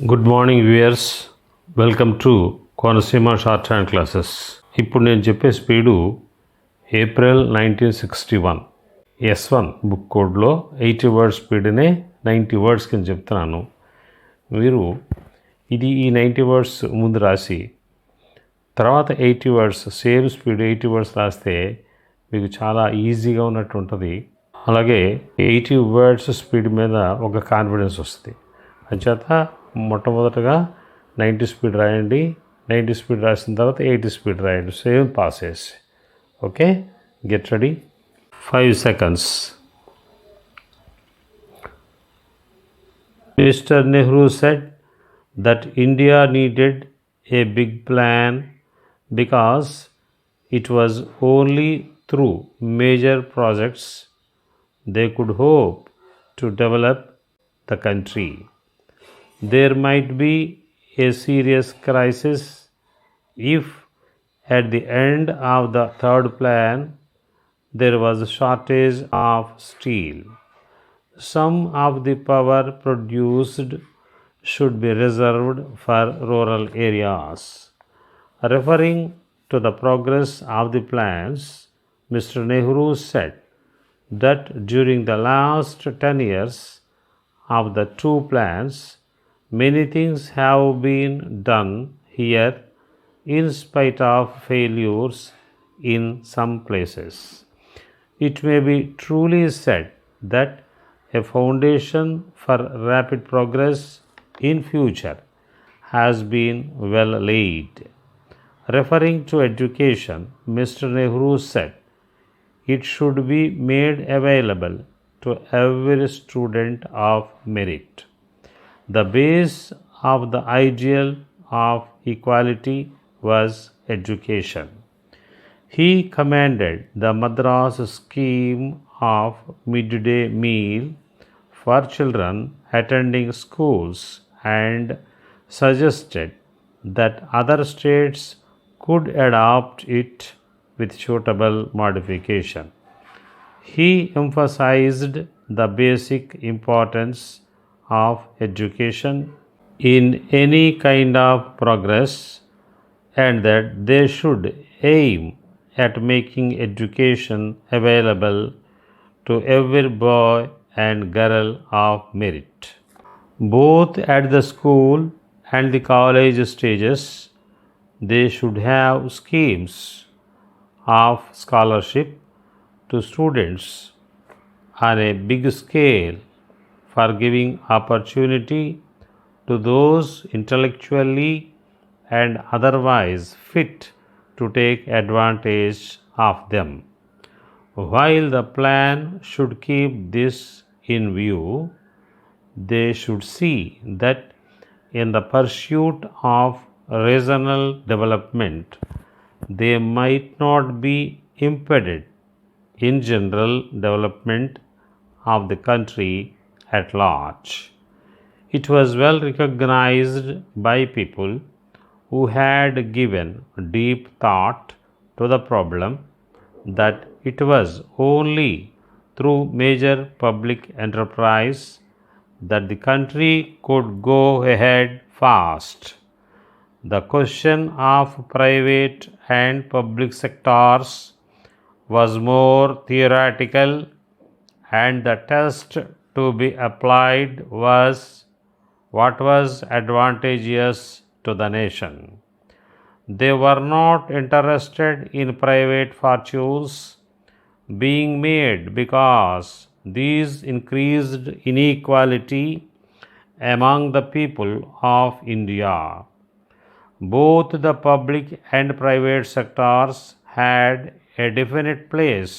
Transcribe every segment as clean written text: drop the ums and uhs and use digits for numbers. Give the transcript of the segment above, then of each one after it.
Good morning viewers, welcome to Konaseema short hand classes. ఇప్పుడు నేను చెప్పే స్పీడు ఏప్రిల్ 1961 S1 బుక్ కోడ్లో 80 వర్డ్స్ స్పీడ్నే 90 వర్డ్స్ కింద చెప్తున్నాను. మీరు ఈ 90 వర్డ్స్ ముందు రాసి తర్వాత 80 వర్డ్స్ సేమ్ స్పీడ్ 80 వర్డ్స్ రాస్తే మీకు చాలా ఈజీగా ఉన్నట్టు ఉంటుంది. అలాగే 80 వర్డ్స్ స్పీడ్ మీద ఒక కాన్ఫిడెన్స్ వస్తుంది. అంచేత మొట్టమొదటగా 90 స్పీడ్ రాయండి. 90 స్పీడ్ రాసిన తర్వాత 80 స్పీడ్ రాయండి. Same process. Okay, get ready. 5 seconds. Mr. Nehru said that India needed a big plan because it was only through major projects they could hope to develop the country. There might be a serious crisis if at the end of the third plan there was a shortage of steel. Some of the power produced should be reserved for rural areas. Referring to the progress of the plans, Mr. Nehru said that during the last 10 years of the two plans, many things have been done here in spite of failures in some places. It may be truly said that a foundation for rapid progress in future has been well laid. Referring to education, Mr. Nehru said it should be made available to every student of merit. The base of the ideal of equality was education. He commended the Madras scheme of midday meal for children attending schools and suggested that other states could adopt it with suitable modification. He emphasized the basic importance of education in any kind of progress and that they should aim at making education available to every boy and girl of merit. Both at the school and the college stages, they should have schemes of scholarship to students on a big scale for giving opportunity to those intellectually and otherwise fit to take advantage of them. While the plan should keep this in view, they should see that in the pursuit of regional development, they might not be impeded in general development of the country at large. It was well recognized by people who had given deep thought to the problem that it was only through major public enterprise that the country could go ahead fast. The question of private and public sectors was more theoretical, and the test to be applied was what was advantageous to the nation. They were not interested in private fortunes being made because these increased inequality among the people of India. Both the public and private sectors had a definite place,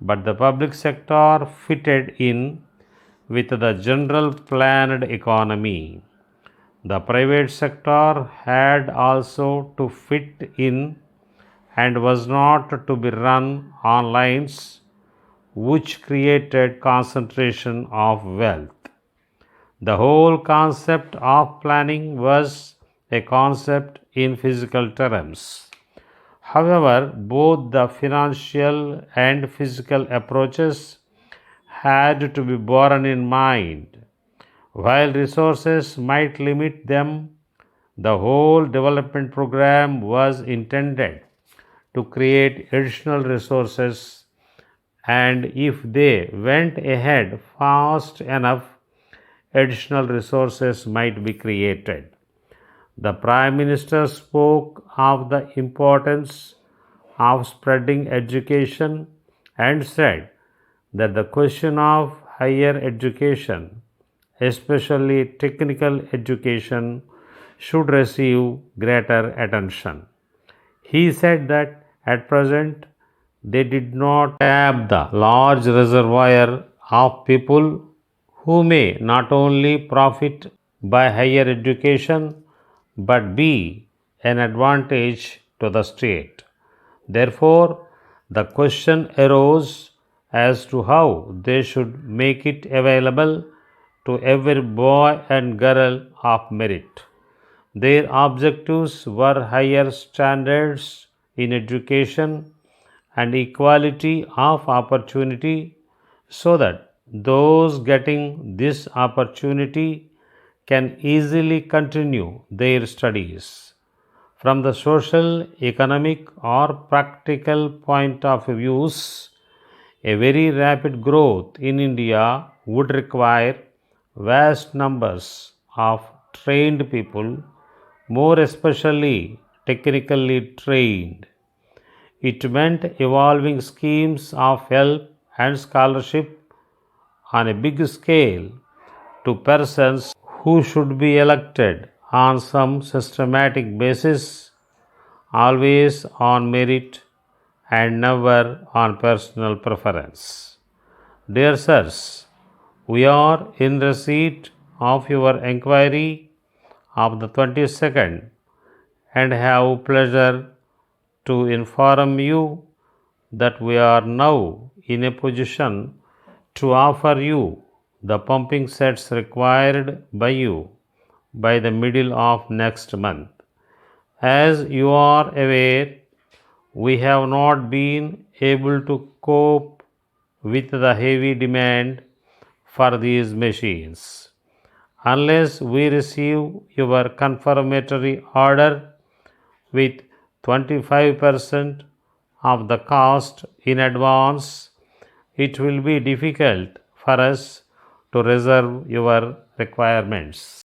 but the public sector fitted in with the general planned economy. The private sector had also to fit in and was not to be run on lines which created concentration of wealth. The whole concept of planning was a concept in physical terms. However, both the financial and physical approaches had to be borne in mind While resources might limit them, the whole development program was intended to create additional resources, and if they went ahead fast enough, additional resources might be created. The Prime Minister spoke of the importance of spreading education and said that the question of higher education, especially technical education, should receive greater attention. He said that at present they did not tap the large reservoir of people who may not only profit by higher education but be an advantage to the state. Therefore, the question arose as to how they should make it available to every boy and girl of merit. Their objectives were higher standards in education and equality of opportunity so that those getting this opportunity can easily continue their studies. From the social, economic, or practical point of views, a very rapid growth in India would require vast numbers of trained people, more especially technically trained. It meant evolving schemes of help and scholarship on a big scale to persons who should be elected on some systematic basis, always on merit and never on personal preference. Dear sirs, we are in receipt of your enquiry of the 22nd and have pleasure to inform you that we are now in a position to offer you the pumping sets required by you by the middle of next month. As you are aware, we have not been able to cope with the heavy demand for these machines. Unless we receive your confirmatory order with 25% of the cost in advance, it will be difficult for us to reserve your requirements.